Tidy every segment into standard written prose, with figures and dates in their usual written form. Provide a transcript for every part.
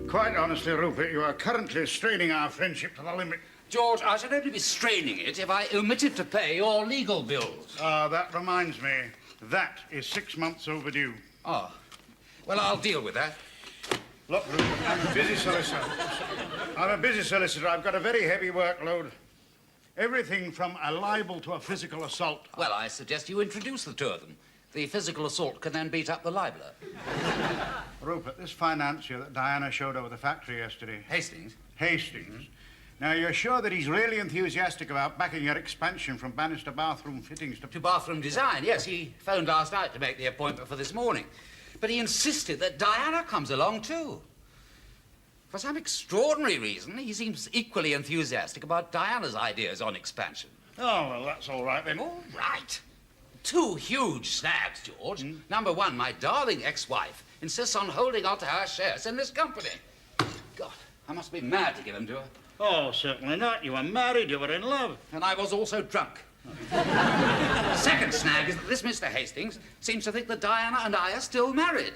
Quite honestly, Rupert, you are currently straining our friendship to the limit. George, I should only be straining it if I omitted to pay your legal bills. That reminds me. That is 6 months overdue. Oh. Well, I'll deal with that. Look, Rupert, I'm a busy solicitor. I've got a very heavy workload. Everything from a libel to a physical assault. Well, I suggest you introduce the two of them. The physical assault can then beat up the libeler. Rupert, this financier that Diana showed over the factory yesterday... Hastings? Hastings. Now, you're sure that he's really enthusiastic about backing your expansion from banister bathroom fittings to... To bathroom design, yes. He phoned last night to make the appointment for this morning. But he insisted that Diana comes along, too. For some extraordinary reason, he seems equally enthusiastic about Diana's ideas on expansion. Oh, well, that's all right, then. All right. Two huge snags, George. Number one, my darling ex-wife insists on holding on to her shares in this company. God, I must be mad to give them to her. Oh, certainly not. You were married, you were in love. And I was also drunk. Second snag is that this Mr. Hastings seems to think that Diana and I are still married.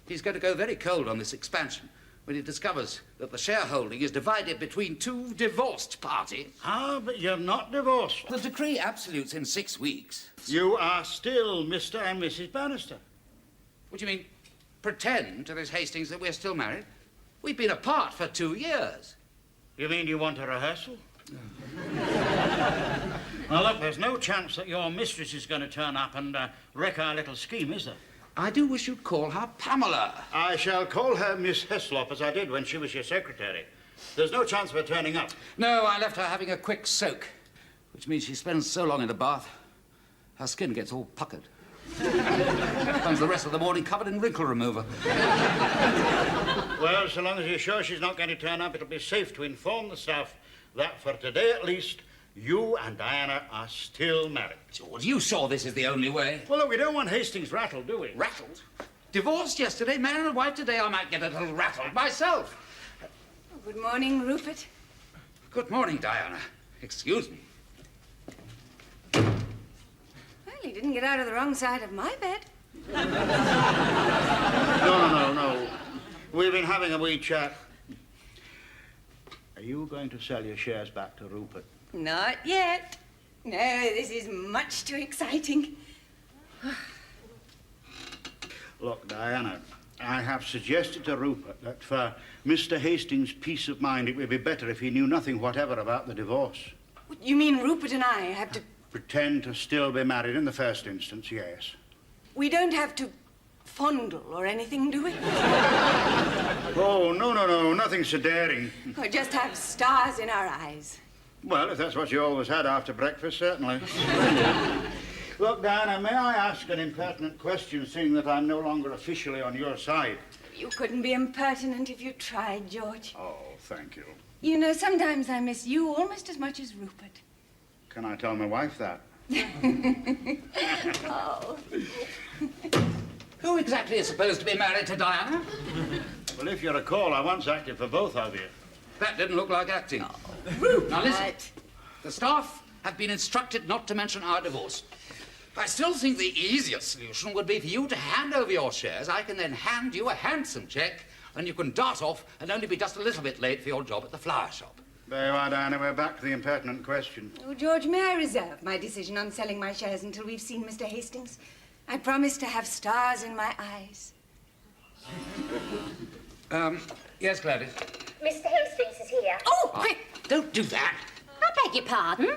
He's going to go very cold on this expansion when he discovers that the shareholding is divided between two divorced parties. Ah, but you're not divorced. The decree absolutes in 6 weeks. You are still Mr. and Mrs. Bannister. What do you mean, pretend to this Hastings that we're still married? We've been apart for 2 years. You mean you want a rehearsal? Now, look, there's no chance that your mistress is going to turn up and wreck our little scheme, is there? I do wish you'd call her Pamela. I shall call her Miss Heslop, as I did when she was your secretary. There's no chance of her turning up. No, I left her having a quick soak, which means she spends so long in the bath, her skin gets all puckered. Spends the rest of the morning covered in wrinkle remover. Well, so long as you're sure she's not going to turn up, it'll be safe to inform the staff that for today at least, you and Diana are still married. George, you sure this is the only way? Well, look, we don't want Hastings rattled, do we? Rattled? Divorced yesterday, man and wife today, I might get a little rattled myself. Good morning, Rupert. Good morning, Diana. Excuse me. Well, he didn't get out of the wrong side of my bed. No. We've been having a wee chat. Are you going to sell your shares back to Rupert? Not yet. No, this is much too exciting. Look, Diana, I have suggested to Rupert that for Mr. Hastings' peace of mind, it would be better if he knew nothing whatever about the divorce. You mean Rupert and I have to... Pretend to still be married in the first instance, yes. We don't have to fondle or anything, do we? Oh, no, nothing so daring. Or just have stars in our eyes. Well, if that's what you always had after breakfast, certainly. Look, Diana, may I ask an impertinent question, seeing that I'm no longer officially on your side? You couldn't be impertinent if you tried, George. Oh, thank you. You know, sometimes I miss you almost as much as Rupert. Can I tell my wife that? Oh. Who exactly is supposed to be married to Diana? Well, if you recall, I once acted for both of you. That didn't look like acting. Oh, Now listen, the staff have been instructed not to mention our divorce. I still think the easiest solution would be for you to hand over your shares. I can then hand you a handsome cheque, and you can dart off and only be just a little bit late for your job at the flower shop. There you are, Diana. We're back to the impertinent question. Oh, George, may I reserve my decision on selling my shares until we've seen Mr. Hastings? I promise to have stars in my eyes. Yes, Gladys? Mr. Hastings is here. Oh, quick! Don't do that. I beg your pardon?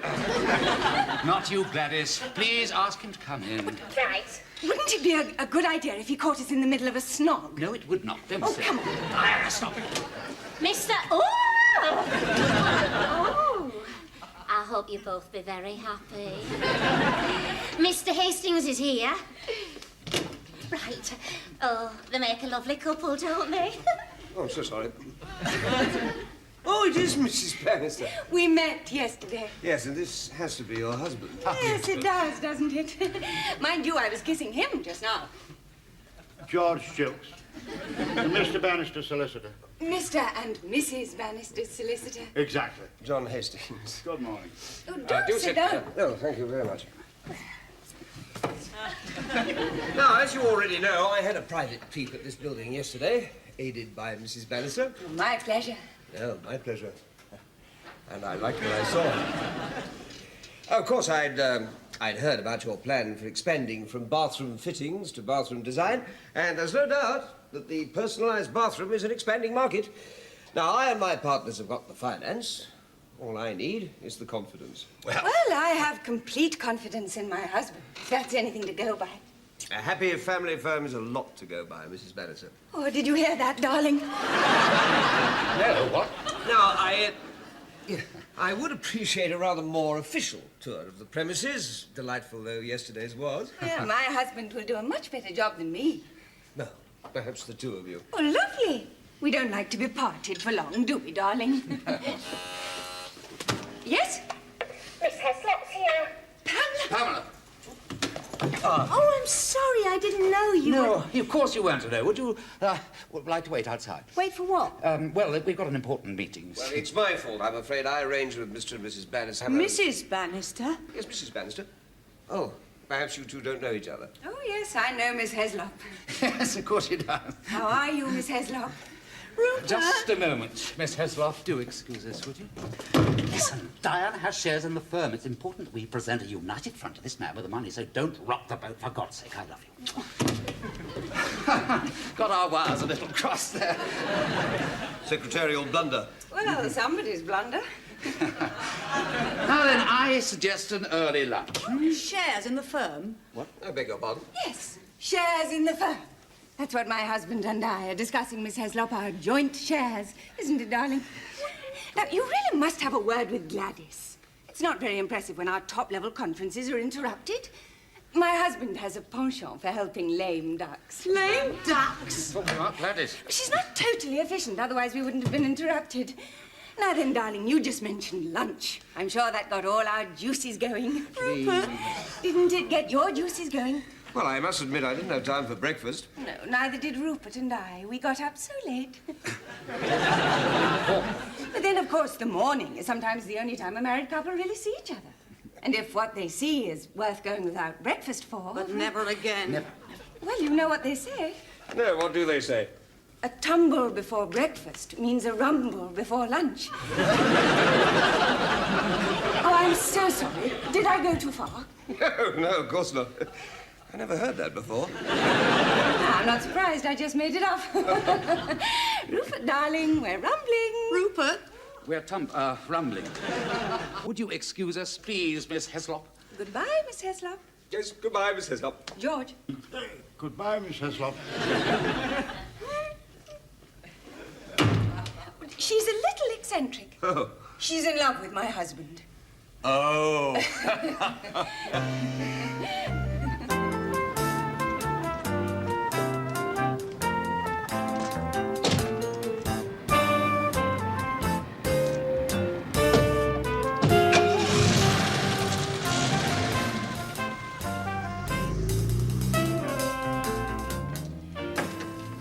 Not you, Gladys. Please ask him to come in. Right. Wouldn't it be a good idea if he caught us in the middle of a snog? No, it would not. Don't say come on. Diana, stop it. Mr. Oh! Oh! I hope you both be very happy. Mr. Hastings is here. Right. Oh, they make a lovely couple, don't they? Oh, I'm so sorry. Oh, it is Mrs. Bannister. We met yesterday. Yes, and this has to be your husband. Yes, it does, doesn't it? Mind you, I was kissing him just now. George Jilks. And Mr. Bannister, solicitor. Mr. and Mrs. Bannister's solicitor. Exactly. John Hastings. Good morning. Oh, do sit down. Oh, thank you very much. Now, as you already know, I had a private peep at this building yesterday. aided by Mrs. Bannister. My pleasure. No, my pleasure. And I liked what I saw. Of course, I'd heard about your plan for expanding from bathroom fittings to bathroom design, and there's no doubt that the personalized bathroom is an expanding market. Now, I and my partners have got the finance. All I need is the confidence. Well, I have complete confidence in my husband, if that's anything to go by. A happy family firm is a lot to go by, Mrs. Bannister. Oh, did you hear that, darling? No, what? Now, I would appreciate a rather more official tour of the premises, delightful though yesterday's was. Yeah, my husband will do a much better job than me. No, perhaps the two of you. Oh, lovely. We don't like to be parted for long, do we, darling? Yes? Miss Heslop's here. Pamela. Oh, I'm sorry. I didn't know you No, of course you weren't today. Would you like to wait outside? Wait for what? Well, we've got an important meeting. Well, it's my fault, I'm afraid. I arranged with Mr. and Mrs. Bannister. Mrs. Bannister? Yes, Mrs. Bannister. Oh, perhaps you two don't know each other. Oh, yes, I know Miss Heslop. Yes, of course you do. How are you, Miss Heslop? Just a moment, Miss Heslop. Do excuse us, would you? Listen, Diana has shares in the firm. It's important that we present a united front to this man with the money, so don't rock the boat, for God's sake. I love you. Got our wires a little crossed there. Secretarial blunder. Well, somebody's blunder. Now then, I suggest an early lunch. Shares in the firm? I beg your pardon? Yes, shares in the firm. That's what my husband and I are discussing, Miss Heslop, our joint shares. Isn't it, darling? Now, you really must have a word with Gladys. It's not very impressive when our top-level conferences are interrupted. My husband has a penchant for helping lame ducks. Lame ducks? Talking about Gladys. She's not totally efficient, otherwise we wouldn't have been interrupted. Now then, darling, you just mentioned lunch. I'm sure that got all our juices going. Rupert. Didn't it get your juices going? Well, I must admit I didn't have time for breakfast. No, neither did Rupert and I. We got up so late. But then, of course, the morning is sometimes the only time a married couple really see each other. And if what they see is worth going without breakfast for... But never again. Never. Well, you know what they say. No, what do they say? A tumble before breakfast means a rumble before lunch. Oh, I'm so sorry. Did I go too far? No, of course not. I never heard that before. I'm not surprised. I just made it up. Rupert, darling, we're rumbling. Rupert? We're rumbling. Would you excuse us, please, Miss Heslop? Goodbye, Miss Heslop. Yes, goodbye, Miss Heslop. George. Goodbye, Miss Heslop. She's a little eccentric. Oh. She's in love with my husband. Oh.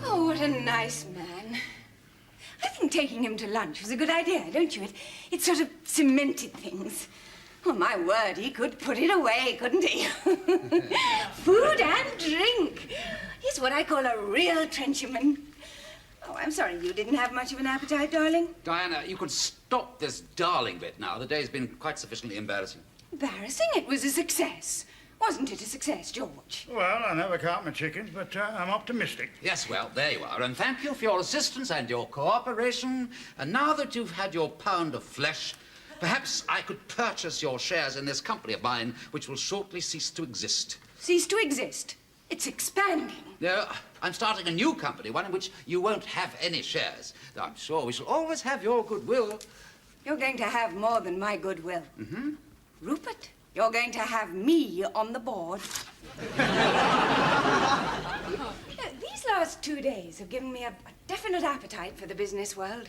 Oh, what a nice man. I think taking him to lunch was a good idea, don't you? It sort of cemented things. Oh, my word, he could put it away, couldn't he? Food and drink. He's what I call a real trencherman. Oh, I'm sorry you didn't have much of an appetite, darling. Diana, you could stop this darling bit now. The day's been quite sufficiently embarrassing. Embarrassing? It was a success. Wasn't it a success, George? Well, I never count my chickens, but I'm optimistic. Yes, well, there you are. And thank you for your assistance and your cooperation. And now that you've had your pound of flesh, perhaps I could purchase your shares in this company of mine, which will shortly cease to exist. Cease to exist. It's expanding. No, I'm starting a new company, one in which you won't have any shares. Though I'm sure we shall always have your goodwill. You're going to have more than my goodwill. Mm-hmm. Rupert, you're going to have me on the board. These last 2 days have given me a definite appetite for the business world.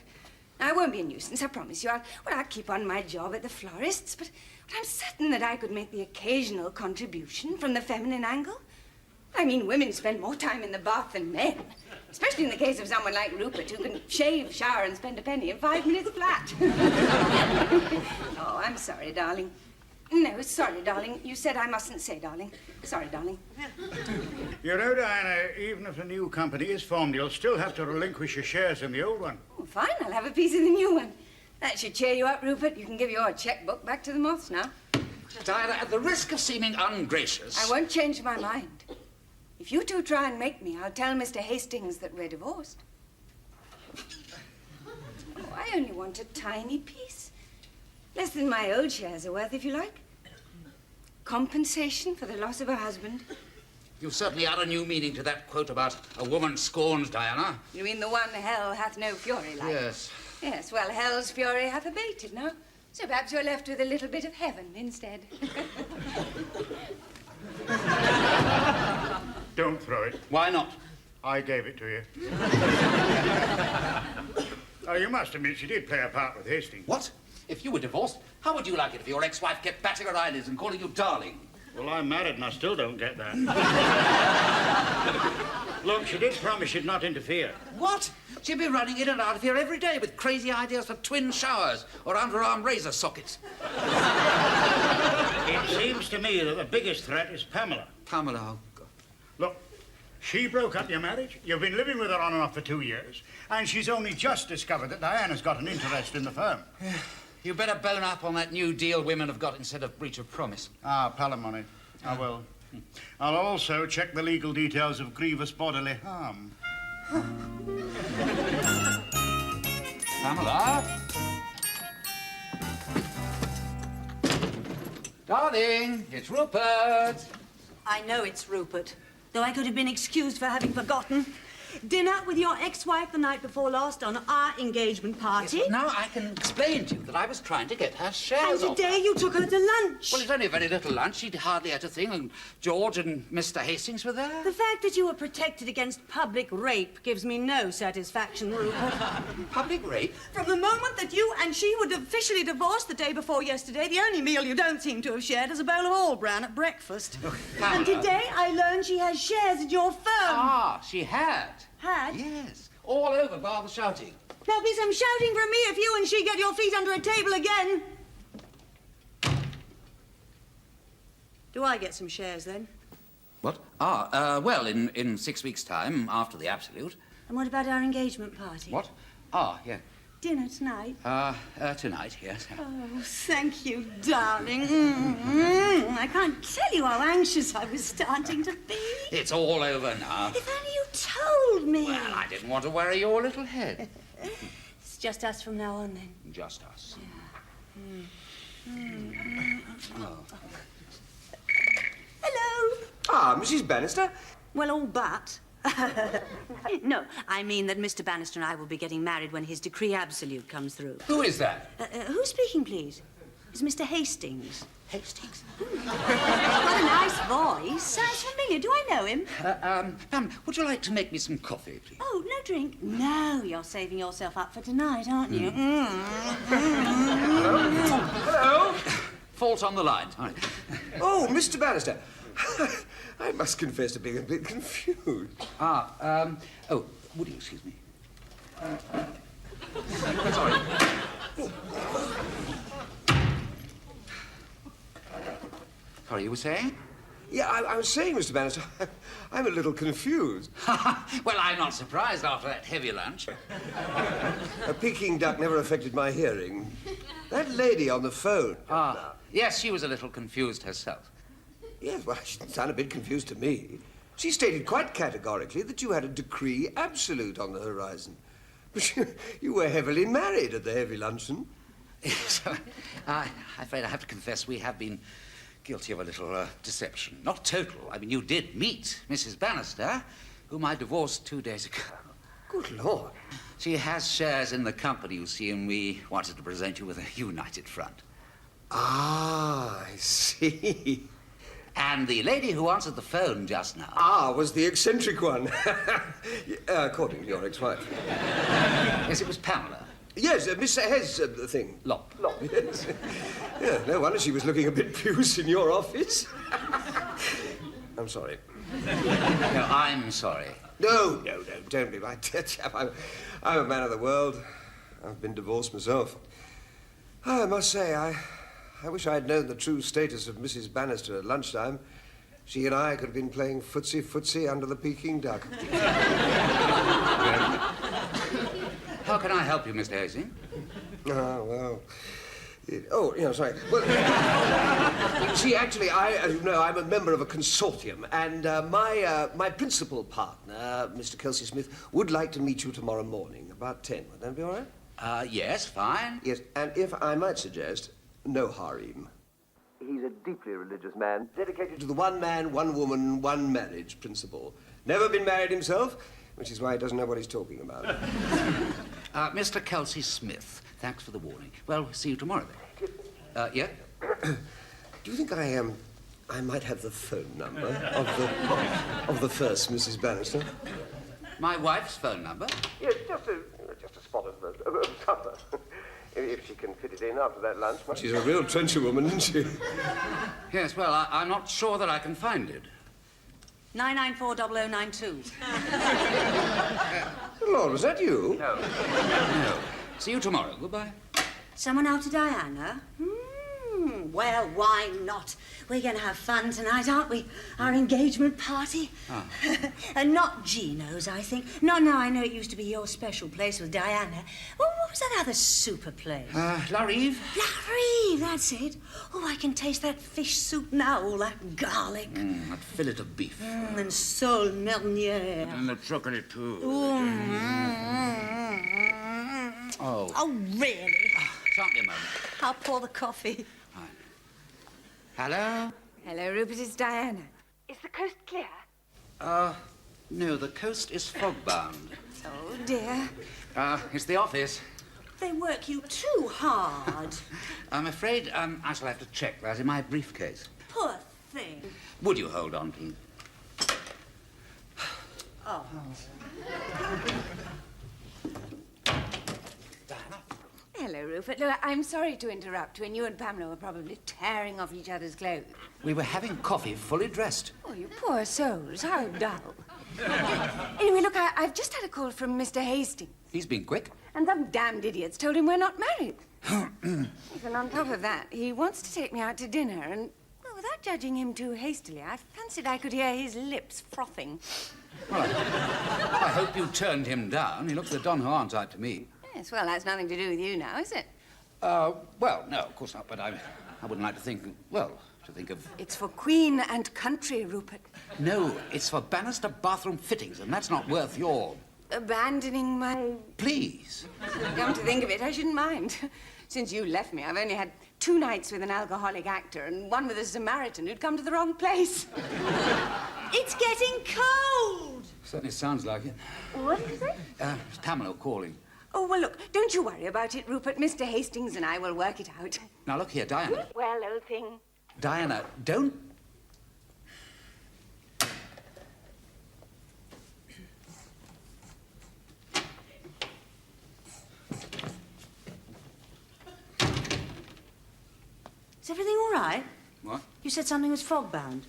I won't be a nuisance, I promise you. I'll keep on my job at the florist's, but I'm certain that I could make the occasional contribution from the feminine angle. I mean, women spend more time in the bath than men, especially in the case of someone like Rupert, who can shave, shower, and spend a penny in 5 minutes flat. Oh, I'm sorry, darling. No, sorry, darling. You said I mustn't say, darling. Sorry, darling. You know, Diana, even if a new company is formed, you'll still have to relinquish your shares in the old one. Oh, fine, I'll have a piece of the new one. That should cheer you up, Rupert. You can give your checkbook back to the moths now. Diana, at the risk of seeming ungracious... I won't change my mind. If you two try and make me, I'll tell Mr. Hastings that we're divorced. Oh, I only want a tiny piece. Less than my old shares are worth, if you like. Compensation for the loss of a husband. You certainly add a new meaning to that quote about a woman scorned, Diana. You mean the one hell hath no fury like? Yes. Yes, well, hell's fury hath abated now. So perhaps you're left with a little bit of heaven instead. Don't throw it. Why not? I gave it to you. Oh, you must admit she did play a part with Hastings. What? If you were divorced, how would you like it if your ex-wife kept batting her eyelids and calling you darling? Well, I'm married and I still don't get that. Look, she did promise she'd not interfere. What? She'd be running in and out of here every day with crazy ideas for twin showers or underarm razor sockets. It seems to me that the biggest threat is Pamela. Pamela, oh, God. Look, she broke up your marriage. You've been living with her on and off for 2 years. And she's only just discovered that Diana's got an interest in the firm. You better bone up on that new deal women have got instead of breach of promise. Ah, palimony. I will. I'll also check the legal details of grievous bodily harm. Pamela? Darling, it's Rupert. I know it's Rupert, though I could have been excused for having forgotten. Dinner with your ex-wife the night before last on our engagement party. Yes, now I can explain to you that I was trying to get her shares And off. today you took her to lunch. Well, it's only a very little lunch. She'd hardly ate a thing, and George and Mr. Hastings were there. The fact that you were protected against public rape gives me no satisfaction, Rupert. Public rape? From the moment that you and she were officially divorced the day before yesterday, the only meal you don't seem to have shared is a bowl of all-bran at breakfast. And today I learned she has shares in your firm. Ah, she had. Had? Yes. All over, bar the shouting. There'll be some shouting from me if you and she get your feet under a table again. Do I get some shares, then? What? Well, in 6 weeks' time, after the absolute. And what about our engagement party? What? Ah, yeah. Dinner tonight? Tonight, yes. Oh, thank you, darling. I can't tell you how anxious I was starting to be. It's all over now. If only you told me. Well, I didn't want to worry your little head. It's just us from now on, then. Just us. Hello. Ah, Mrs. Bannister. Well, all but. No, I mean that Mr. Bannister and I will be getting married when his decree absolute comes through. Who is that? Who's speaking, please? It's Mr. Hastings. Hastings. He's got a nice voice. Sounds familiar. Do I know him? Pam, would you like to make me some coffee, please? Oh, no drink? No, you're saving yourself up for tonight, aren't you? Hello? Fault on the line. Sorry. Oh, Mr. Bannister. I must confess to being a bit confused. Oh, would you excuse me? Sorry. Sorry, you were saying? Yeah, I was saying, Mr. Bannister, I'm a little confused. Well, I'm not surprised after that heavy lunch. A Peking duck never affected my hearing. That lady on the phone. Yes, she was a little confused herself. Yes, well, she didn't sound a bit confused to me. She stated quite categorically that you had a decree absolute on the horizon. But you were heavily married at the heavy luncheon. Yes, I'm afraid I have to confess we have been guilty of a little deception. Not total. I mean, you did meet Mrs. Bannister, whom I divorced 2 days ago. Good Lord. She has shares in the company, you see, and we wanted to present you with a united front. Ah, I see. And the lady who answered the phone just now... Ah, was the eccentric one. According to your ex-wife. Yes, it was Pamela. Yes, Miss Hez thing. Lop. Yes. Yeah, no wonder she was looking a bit puce in your office. I'm sorry. No, I'm sorry. No, don't be my dear chap. I'm a man of the world. I've been divorced myself. I must say, I I wish I'd known the true status of Mrs. Bannister at lunchtime. She and I could have been playing footsie under the Peking duck. How can I help you, Mr. Hastings? Oh, well... sorry. Well, you see, actually, as you know, I'm a member of a consortium, and my principal partner, Mr. Kelsey Smith, would like to meet you tomorrow morning, about 10. Would that be all right? Yes, fine. Yes, and if I might suggest, no harem. He's a deeply religious man, dedicated to the one man, one woman, one marriage principle. Never been married himself, which is why he doesn't know what he's talking about. Mr. Kelsey Smith, thanks for the warning. Well, we'll see you tomorrow, then. Yeah? Do you think I might have the phone number of the first Mrs. Bannister? My wife's phone number? Yes, just a spot of supper. If she can fit it in after that lunch. She's a real trencher woman, isn't she? Yes, well, I'm not sure that I can find it. 9940092. Lord, was that you? No. See you tomorrow. Goodbye. Someone after Diana? Well, why not? We're going to have fun tonight, aren't we? Our engagement party. Ah. And not Gino's, I think. No, I know it used to be your special place with Diana. Well, what was that other super place? La Rive. La Rive, that's it. Oh, I can taste that fish soup now, all that garlic. That fillet of beef. And sole marnière. And the chocolate too. Oh, really? Stop me a moment. I'll pour the coffee. Hello? Hello, Rupert, it's Diana. Is the coast clear? No, the coast is fog-bound. Oh, dear. It's the office. They work you too hard. I'm afraid I shall have to check that in my briefcase. Poor thing. Would you hold on, please? Oh. Hello, Rupert. Look, I'm sorry to interrupt when you and Pamela were probably tearing off each other's clothes. We were having coffee fully dressed. Oh, you poor souls. How dull. Anyway, look, I've just had a call from Mr. Hastings. He's been quick. And some damned idiots told him we're not married. And on top of that, he wants to take me out to dinner, and, well, without judging him too hastily, I fancied I could hear his lips frothing. Well, I hope you turned him down. He looks the Don Juan type to me. Yes, well, that's nothing to do with you now, is it? Well, no, of course not, but I wouldn't like to think of... It's for Queen and country, Rupert. No, it's for Bannister bathroom fittings, and that's not worth your... Abandoning my... Please. Come to think of it, I shouldn't mind. Since you left me, I've only had 2 nights with an alcoholic actor and 1 with a Samaritan who'd come to the wrong place. It's getting cold. Certainly sounds like it. What is it? It's Pamela calling. Oh, well, look, don't you worry about it, Rupert. Mr. Hastings and I will work it out. Now, look here, Diana. Well, old thing. Diana, don't... Is everything all right? What? You said something was fog-bound.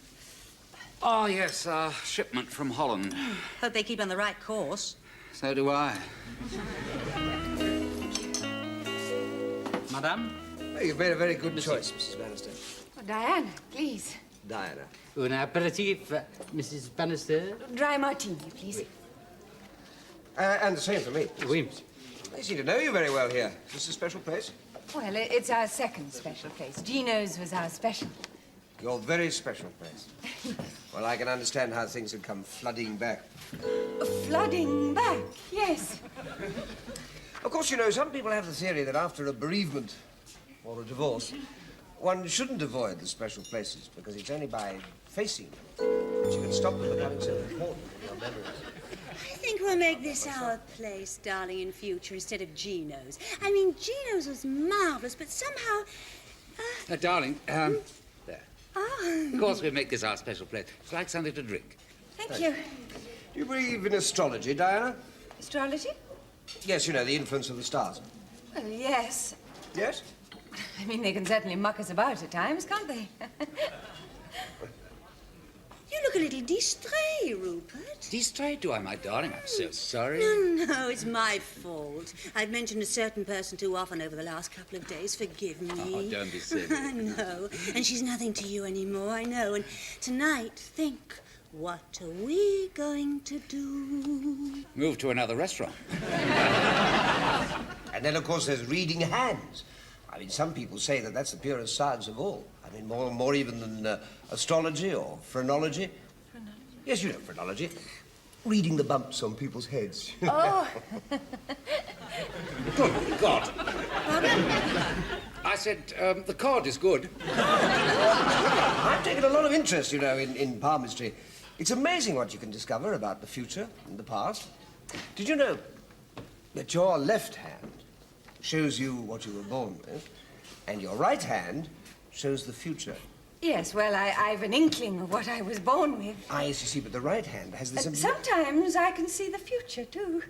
Oh, yes, shipment from Holland. Hope they keep on the right course. So do I. Madame? Oh, you've made a very good choice, Mrs. Bannister. Oh, Diana, please. Diana. Un aperitif, Mrs. Bannister. Dry martini, please. And the same for me. Oui, monsieur. They seem to know you very well here. Is this a special place? Well, it's our second special place. Gino's was our special. Your very special place. Well, I can understand how things have come flooding back. Flooding back, yes. Of course, you know, some people have the theory that after a bereavement or a divorce, one shouldn't avoid the special places because it's only by facing them that you can stop them becoming so important in your memories. I think we'll make this our place, darling, in future instead of Gino's. I mean, Gino's was marvellous, but somehow... Darling, there. Oh. Of course, we make this our special place. It's like something to drink. Thank you. Do you believe in astrology, Diana? Astrology? Yes, you know, the influence of the stars. Well, yes. Yes? I mean, they can certainly muck us about at times, can't they? You look a little distrait, Rupert. Distrayed, do I, my darling? I'm so sorry. No, it's my fault. I've mentioned a certain person too often over the last couple of days. Forgive me. Oh, don't be silly. I know. And she's nothing to you anymore, I know. And tonight, think, what are we going to do? Move to another restaurant. And then, of course, there's reading hands. I mean, some people say that that's the purest science of all. I mean, more even than astrology or phrenology. Phrenology? Yes, you know phrenology. Reading the bumps on people's heads. Oh. Good God. I said, the cod is good. I've taken a lot of interest, you know, in palmistry. It's amazing what you can discover about the future and the past. Did you know that your left hand shows you what you were born with, and your right hand shows the future? Yes, well, I've an inkling of what I was born with. Ah, yes, you see, but the right hand has this... Sometimes I can see the future, too.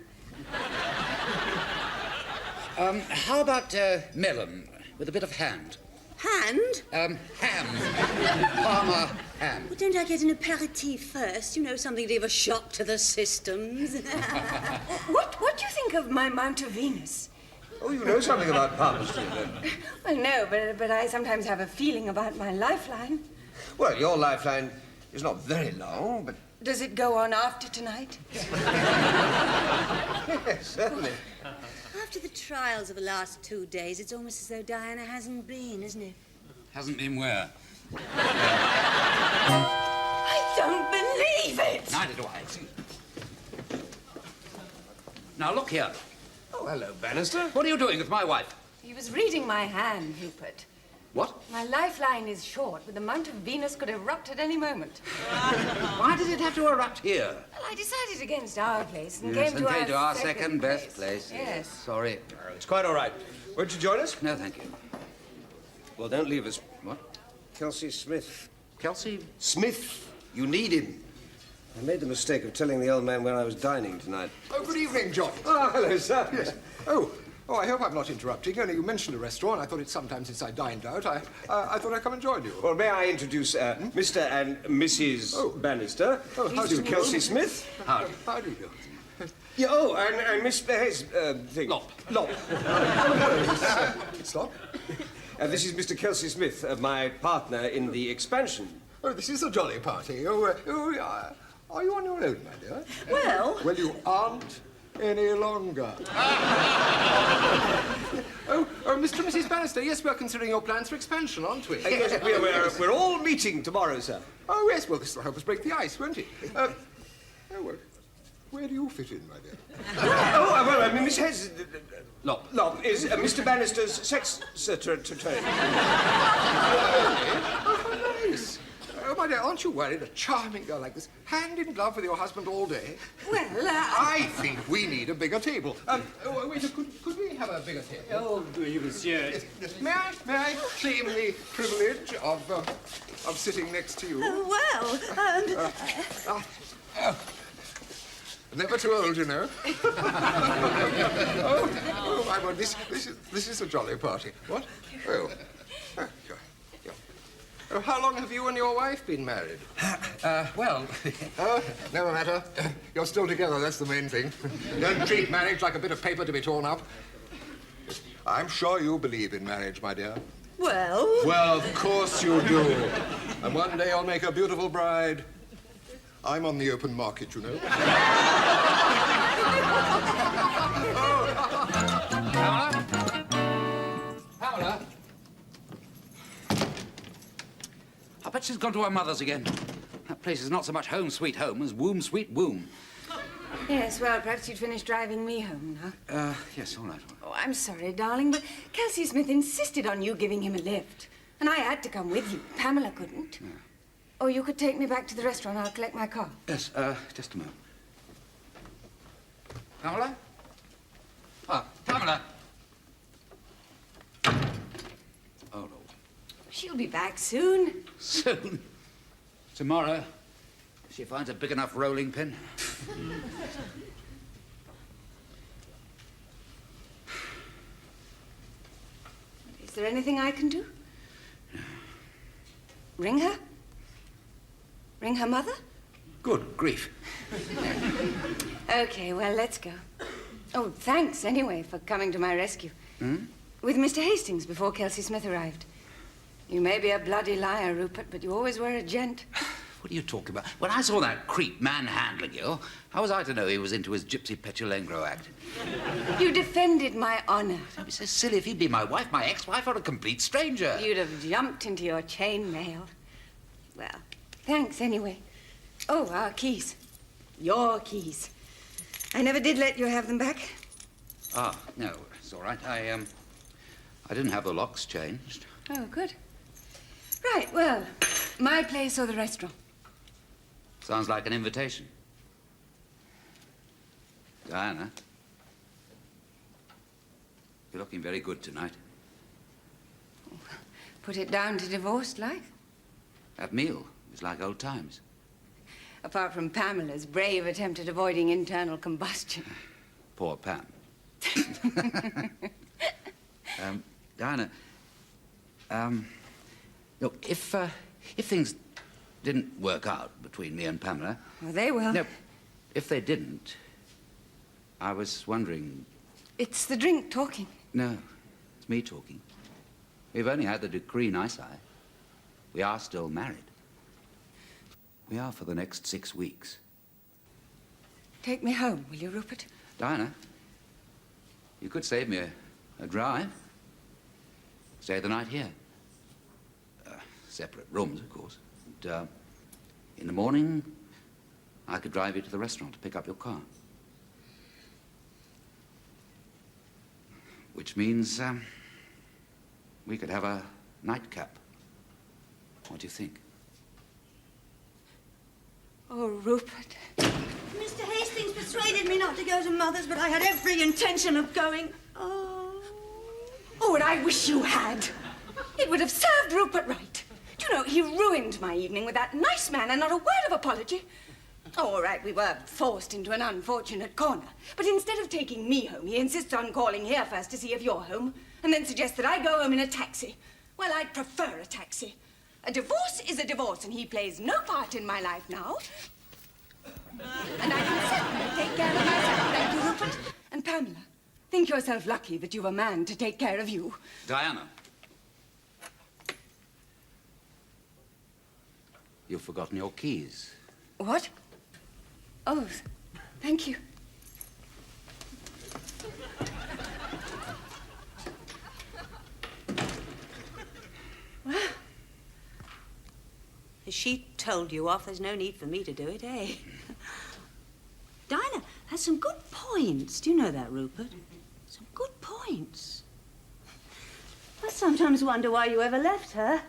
How about melon with a bit of hand? Hand? Ham. Parma ham. Well, don't I get an aperitif first? You know, something to give a shock to the systems. What do you think of my Mount of Venus? Oh, you know something about palmistry, then? Well, no, but I sometimes have a feeling about my lifeline. Well, your lifeline is not very long, but... Does it go on after tonight? Yes, certainly. After the trials of the last 2 days, it's almost as though Diana hasn't been, isn't it? Hasn't been where? I don't believe it! Neither do I. Now, look here. Oh, hello, Bannister. What are you doing with my wife? He was reading my hand, Rupert. What? My lifeline is short, but the Mount of Venus could erupt at any moment. Why did it have to erupt here? Well, I decided against our place and Yes, came and to our second best place. Yes. Sorry. It's quite all right. Won't you join us? No, thank you. Well, don't leave us. What? Kelsey Smith. Kelsey? Smith. You need him. I made the mistake of telling the old man where I was dining tonight. Oh, good evening, John. Oh, hello, sir. Yes. Oh, I hope I'm not interrupting. Only you mentioned a restaurant. I thought it's some time since I dined out. I thought I'd come and join you. Well, may I introduce Mr. and Mrs. Bannister? Oh, how do you do? Kelsey Smith. How? How do you do? Yeah, oh, and Miss Hayes, thing. Lop. Lop. It's not. This is Mr. Kelsey Smith, my partner in the expansion. Oh, this is a jolly party. Are you on your own, my dear? Well... Well, you aren't any longer. Oh, Mr. and Mrs. Bannister, yes, we're considering your plans for expansion, aren't we? Yes, we're all meeting tomorrow, sir. Oh, yes, well, this will help us break the ice, won't it? Oh, well, where do you fit in, my dear? Well, I mean, Miss Hayes... Lop. Lop is Mr. Bannister's sex secretary. Oh, how nice. Oh, my dear, aren't you worried? A charming girl like this, hand in glove with your husband all day? Well, I think we need a bigger table. Waiter, could we have a bigger table? Oh, oui, monsieur. Yes. May I claim the privilege of sitting next to you? Never too old, you know. oh, my word, this is a jolly party. What? Oh. Oh, how long have you and your wife been married? Well... Oh, never matter. You're still together, that's the main thing. Don't treat marriage like a bit of paper to be torn up. I'm sure you believe in marriage, my dear. Well... Well, of course you do. And one day I'll make a beautiful bride. I'm on the open market, you know. Pamela? Pamela? I bet she's gone to her mother's again. That place is not so much home sweet home as womb sweet womb. yes, well, perhaps you'd finish driving me home now. Yes, all right. Oh, I'm sorry, darling, but Kelsey Smith insisted on you giving him a lift. And I had to come with you. Pamela couldn't. Yeah. Or you could take me back to the restaurant. I'll collect my car. Yes, just a moment. Pamela? Ah, Pamela! Oh, no. She'll be back soon. Soon? Tomorrow? If she finds a big enough rolling pin. Is there anything I can do? Ring her? Ring her mother? Good grief. Okay, well, let's go. Oh, thanks anyway for coming to my rescue. With Mr. Hastings before Kelsey Smith arrived. You may be a bloody liar, Rupert, but you always were a gent. What are you talking about? When I saw that creep manhandling you, how was I to know he was into his gypsy petulengro act? You defended my honor. Don't be so silly. If he'd been my wife, my ex-wife, or a complete stranger. You'd have jumped into your chain mail. Well, thanks anyway. Oh, our keys. Your keys. I never did let you have them back. Ah, no, it's all right. I didn't have the locks changed. Oh, good. Right, well, my place or the restaurant? Sounds like an invitation. Diana, you're looking very good tonight. Put it down to divorced life. That meal was like old times. Apart from Pamela's brave attempt at avoiding internal combustion. Poor Pam. Diana, look, if things didn't work out between me and Pamela... Well, they will. No, if they didn't, I was wondering... It's the drink talking. No, it's me talking. We've only had the decree nisi. We are still married. We are for the next 6 weeks. Take me home, will you, Rupert? Diana, you could save me a drive. Stay the night here. Separate rooms, of course. And, in the morning, I could drive you to the restaurant to pick up your car. Which means, we could have a nightcap. What do you think? Oh, Rupert. Mr. Hastings persuaded me not to go to Mother's, but I had every intention of going. Oh, and I wish you had. It would have served Rupert right. Do you know, he ruined my evening with that nice man and not a word of apology. Oh, all right, we were forced into an unfortunate corner. But instead of taking me home, he insists on calling here first to see if you're home, and then suggests that I go home in a taxi. Well, I'd prefer a taxi. A divorce is a divorce, and he plays no part in my life now. And I can certainly take care of myself, thank you, Rupert. And Pamela, think yourself lucky that you've a man to take care of you. Diana. You've forgotten your keys. What? Oh, thank you. Well, has she told you off? There's no need for me to do it, eh? Dinah has some good points. Do you know that, Rupert? Some good points. I sometimes wonder why you ever left her.